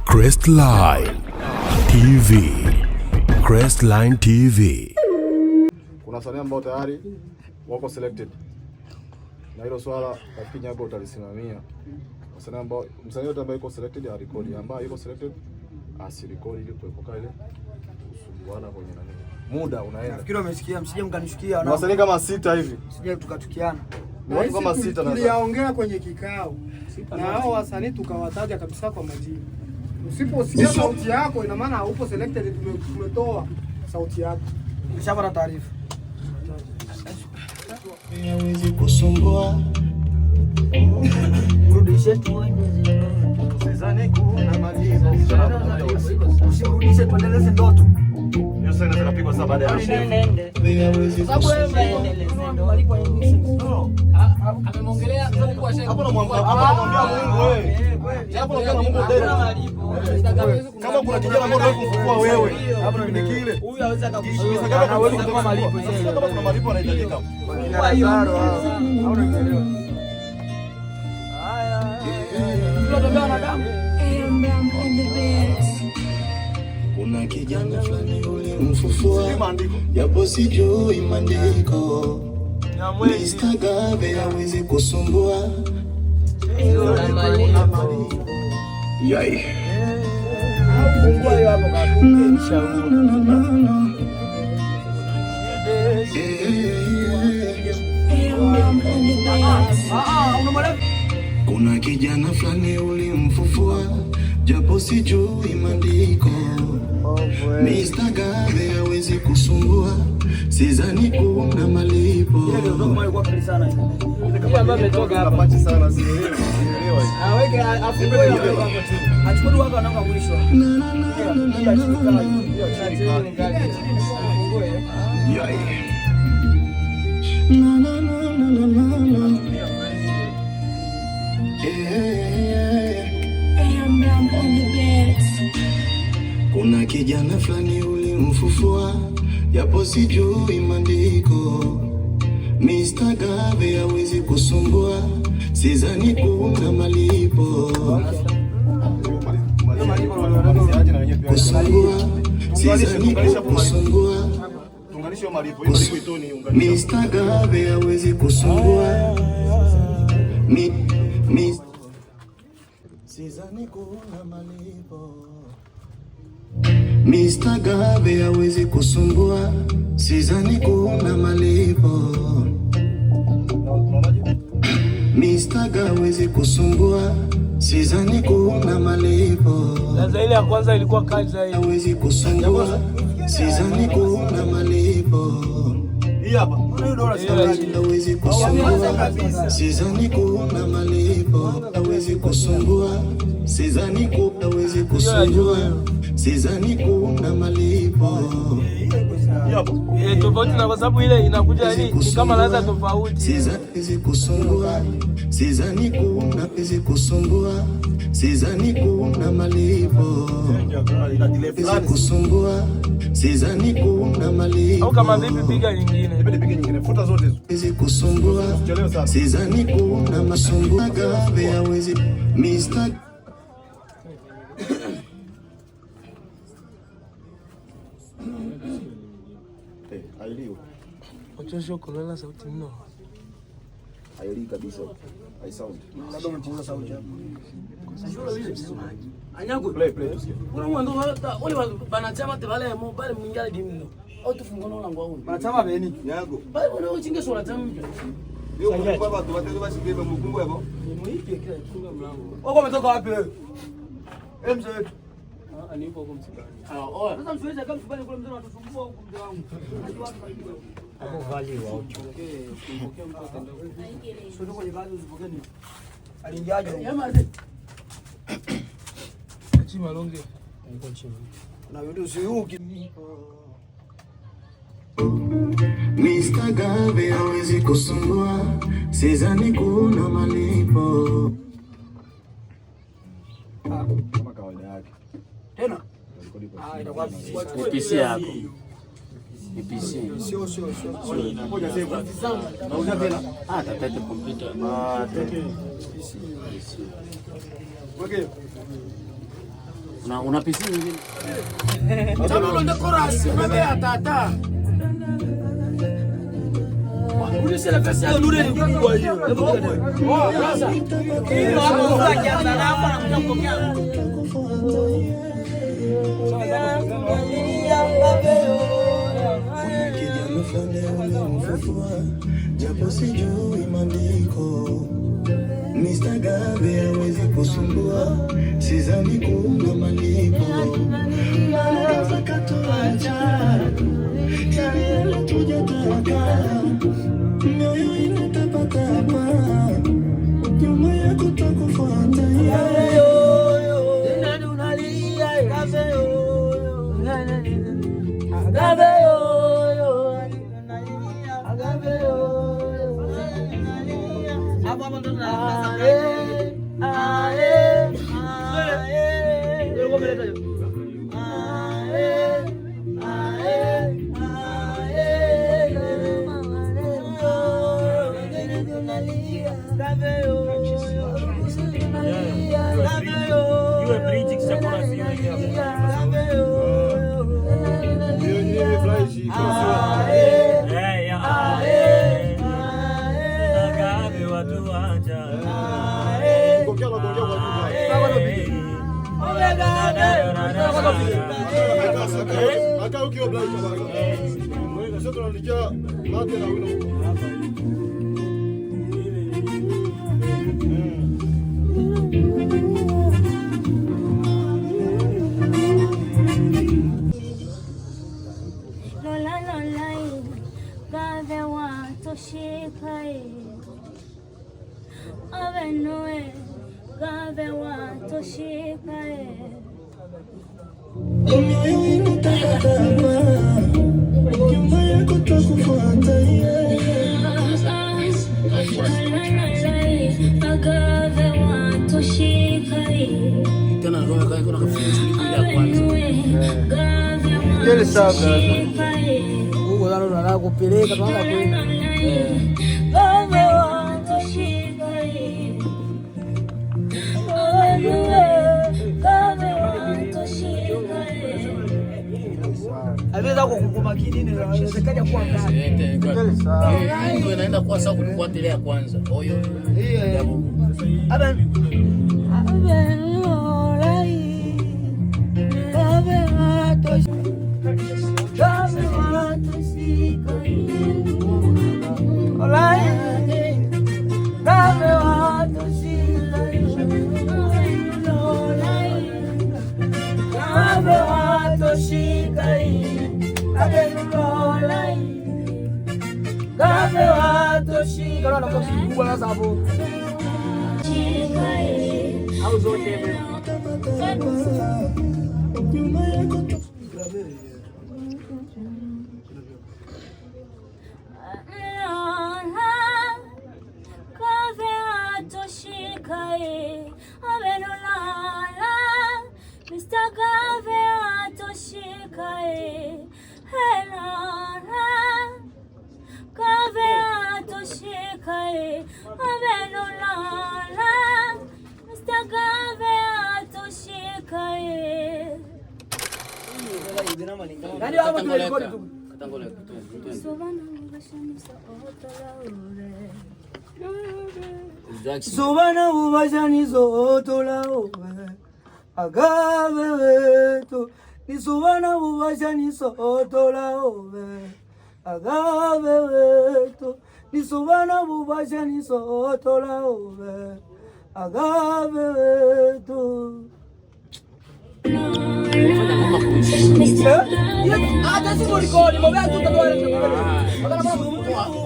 Crestline TV. Crestline TV. Kuna wasanii ambao tayari wako selected. Na hilo swala rafiki yangu utalisimamia. Wasanii ambao msanii yote ambaye yuko selected ya record, ambaye yuko selected asirekodi ili kuepuka ile usumbuana kwenye nani. Muda unaenda. Nafikiri wamesikia, msije mkanishukia. Na wasanii kama 6 hivi. Sije tukatukiana. Watu kama 6 na tuliyaongea kwenye kikao. Na hao wasanii tukawataja kabisa kwa majina. Usiposikia sauti yako ina maana haupo selected, tumetoa sauti yako. Nishapata taarifa. Hawezi kusumbua. Rudishe tu. Sizani kuna maliza. Usirudishe, tuendeleze ndoto. Hiyo sasa inaweza kupigwa sababu baada ya show. Sababu wewe malipo ya amemwongelea Mungu ashaye. Hapo namwambia Mungu wewe. Hapo namwambia Mungu tena. Kama kuna kijana ambaye unataka kumfufua wewe, hapo ni kile. Huyu hawezi akakushika. Kama hawezi kama malipo. Kama kuna malipo anahitajika. Au unaelewa? Haya. Tunatembea na damu. Kuna kijana fulani ulimfufua, japo sijui maandiko. Mr. Gabe hawezi kusumbua. Yai. Fungua hiyo hapo kabisa. Kuna kijana fulani ulimfufua, japo sijui maandiko. Mr. Gabe hawezi kusumbua, sidhani kuna malipo. Ile ndio mali kwa kali sana hiyo. Kama ambaye ametoka hapa pachi sana sielewi. Aweke afungue hapo tu. Achukue watu wanaanza kuishwa. Yai. Kuna kijana fulani ulimfufua, japo sijui maandiko. Mr. Gabe hawezi kusumbua, sidhani kuna malipo. Kusumbua, sidhani kusumbua. Tunganisha malipo, hiyo malipo itoni unganisha. Mr. Gabe hawezi kusumbua. Sidhani kuna malipo. Mr. Gabe hawezi kusumbua, sidhani kuna malipo. Mr. Gabe hawezi kusumbua, sidhani kuna malipo. Sasa ile ya kwanza ilikuwa kali zaidi. Hawezi kusumbua, sidhani kuna malipo. Hii hapa. Hawezi kusumbua, sidhani kuna malipo. Hawezi kusumbua, sidhani hawezi kusumbua, sidhani kuna malipo. Tofauti na kwa sababu ile inakuja ni kama ladha tofauti. Sidhani kusumbua, sidhani kuna hawezi kusumbua, sidhani kuna malipo. Hawezi kusumbua, sidhani kuna malipo. Au kama vipi piga nyingine. Piga nyingine, futa zote hizo. Hawezi kusumbua, sidhani kuna masumbua. Gabe hawezi Mr. Hailiwi. Ochosho kulala sauti mno. Hailiwi kabisa. Hai sound. Labda umepunguza sauti hapo. Anyago Play tusikie. kuna mwanzo wale banachama tebale mobile mwingale dimno au tufungana na ngwao Wanachama beni. Nyago. bale wana uchinge sura tamu Hiyo kwa watu watatu bashikebe mkungu hapo. muipe kila kifunga mlango Wako umetoka wapi wewe? Mzee wetu. nipo huko msibani oa sasa msiweze kama msibani kule mzee anatusumbua huko mzee wangu najua watu wajua hapo vali wao kumpokea mtu atenda Sio kwenye kazi usipokee nini? Aliingiaje? yamaze Chima longe. Niko chini. Na wewe usiuki. Mr. Gabe hawezi kusumbua, sidhani kuna malipo. Kama kawaida yake. Tena? itakuwa PC yako. PC. Sio. Ngoja save. Nauza tena. Tatete kompyuta. Tete. Okay. Na una PC nyingine? Tamu ndo chorus, mabea tata. Ulise la pesa ya nure ni kubwa hiyo. Oh, sasa. Hiyo hapo kwa kianza na hapa na kupokea. Japo sijui maandiko, Mr. Gabe hawezi kusumbua, sidhani kuna malipo. Anaweza katuacha, yale tujataka, mioyo inatapatapa, nyuma yako takufuata. Nani unalia Gabe Gabe Aka ukiwa blind bwana. Sio tunalijia mate na wino. Lola lola Gabe wa toshikai Avenoe Gabe wa toshikai Mioyo inatapatapa, nyuma yako takufuata. Gabe wa toshikai Tena roho yako iko na kafungu ya kwanza. Ile saga. Huko nalo nalo kupeleka tunaanza kwenda. Gabe wa toshikai Gabe wa toshikai Aweza kukumakini ni inawezekana kuwa ndani. Ndio inaenda kwa sababu kufuatilia kwanza. Oyo. Aba Mr. Gabe atoshikai helala Gabe atoshikai abenulala Mr. Gabe atoshikai nani hapo tulikodi tu Katangole. Subana ubashanizo otola obe Agabe wetu ni subana ubashanizo otola obe Agabe wetu ni subana ubashanizo otola obe Agabe wetu hata si rekodi mbona tutatoa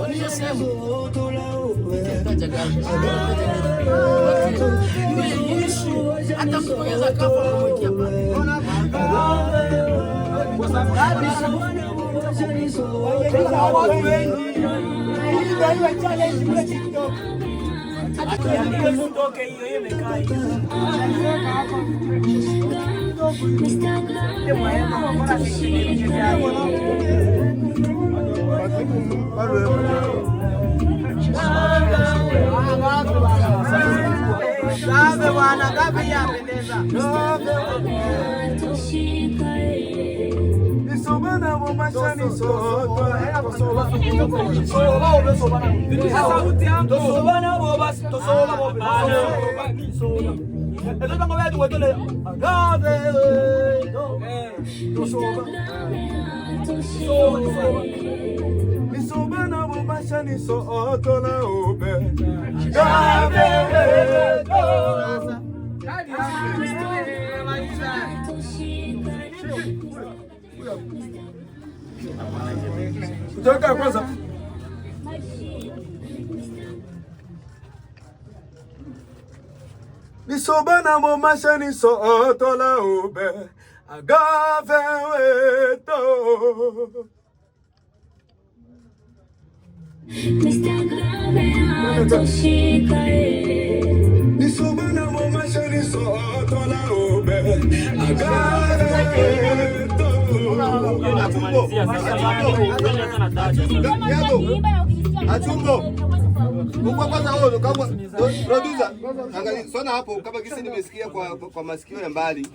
Onisha sehemu. Hata kupongeza kafa kumwekea pale. kwa sababu watu wengi ndio challenge kule TikTok. Atoke hiyo imekaa hiyo. Gave bwana, gave yapendeza. Nisobana bomasha nisoto. Sauti yangu. Tosobana bobas, tosoba bobas. Eto bango wetu wetole. Gave. Tosoba. Nisobana bomasha nisoto la obe. Kutoka kwanza. Nisobana bomasha nisoto la obe. Agave weto. Nisobana bomasha nisoto la obe. Agave weto. Achumbo. Kwa kwanza wewe kama producer, angalia sana hapo kama kisi nimesikia kwa masikio ya mbali.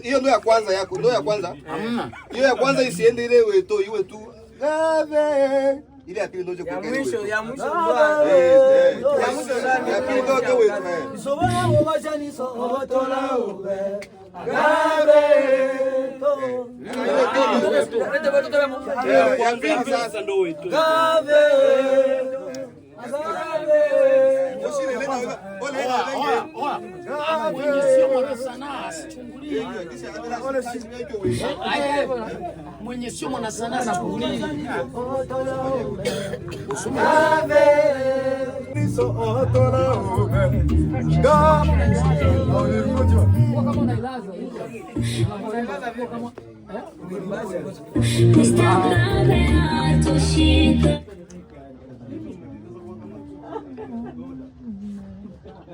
Hiyo ndio ya kwanza yako, ndio ya kwanza. Hamna. Hiyo ya kwanza isiende ile weto, iwe tu gave. Ile ya pili ndio ya mwisho ndio. Ya mwisho ndani. Ya pili ndio weto. Nisobana bomasha nisoto la ube. Gave to. Ya pili sasa ndio weto. Gave. Mwenye sio mwana sanaa na kuuliza.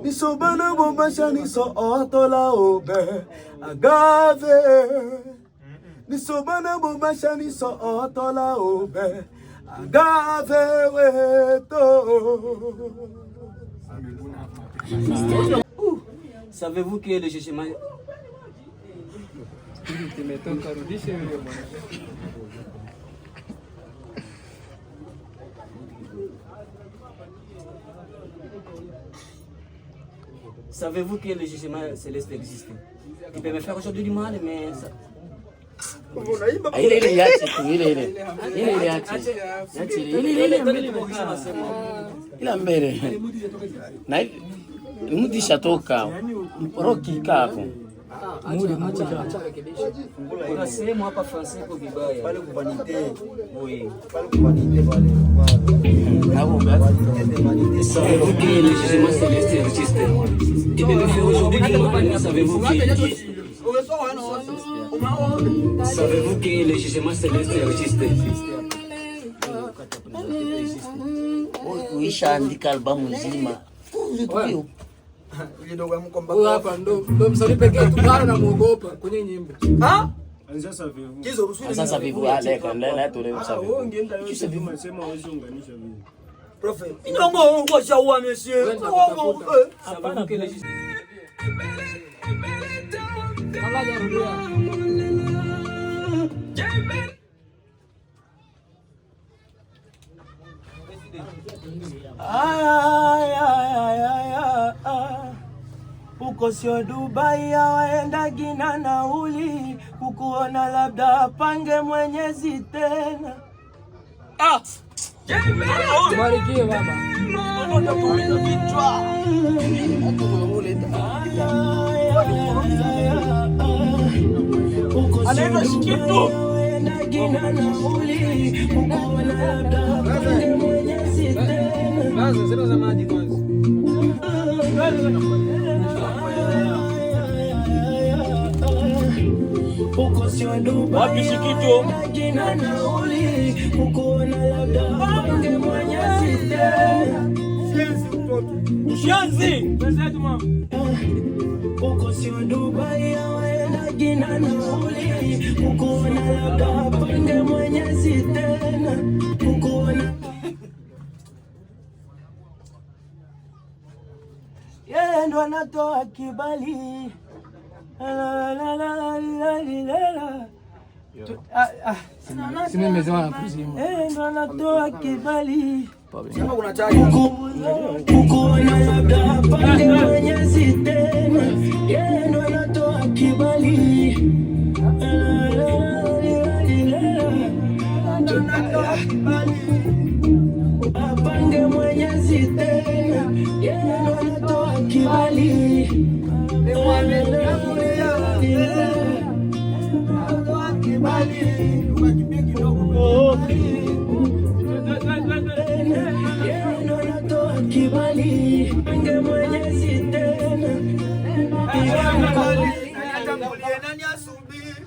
Nisobana bomasha nisoto la obe. Agave. Nisobana bomasha nisoto la obe. Agave weto. Savez-vous que le jugement Savez-vous que le jugement céleste existe? Il peut me faire aujourd'hui du mal, mais ça... Ile yache tu ile yache. Ile ila mbele. Na mudisha toka. Roki kako. Kuna sehemu hapa Francais kwa vibaya. Pale kubanite. Oui. Pale kubanite pale. Savez-vous que le jugement céleste existe? Il peut me faire aujourd'hui du mal, mais savez-vous que... Savez-vous que le jugement céleste existe? Kuisha andika albamu nzima. Huyu hapa ndo msanii pekee tu bado namuogopa kwenye nyimbo. Ah? Sasa vivu aleka ndani tule msafi. Prophet. Inongo kwa shaua monsieur. Savez-vous que le jugement uko sio Dubai waenda gina nauli kukuona labda pange Mwenyezi tena. Barikiwe baba. anaitwa Shikitu. Sema za maji kwanza. Wapi Shikitu? Mshanzi. Uko sio Dubai waenda gina nauli kukuona labda pange Mwenyezi tena kukuona yeye ndo anatoa kibali. Sina mezema kuzimu. Yeye ndo anatoa kibali. Sema kuna chai. Kukuona labda pande Mwenyezi tena. Yeye ndo anatoa kibali. Apange Mwenyezi tena. Yeye ndo anatoa kibali. Kibali pange Mwenyezi tena. Nani asubiri?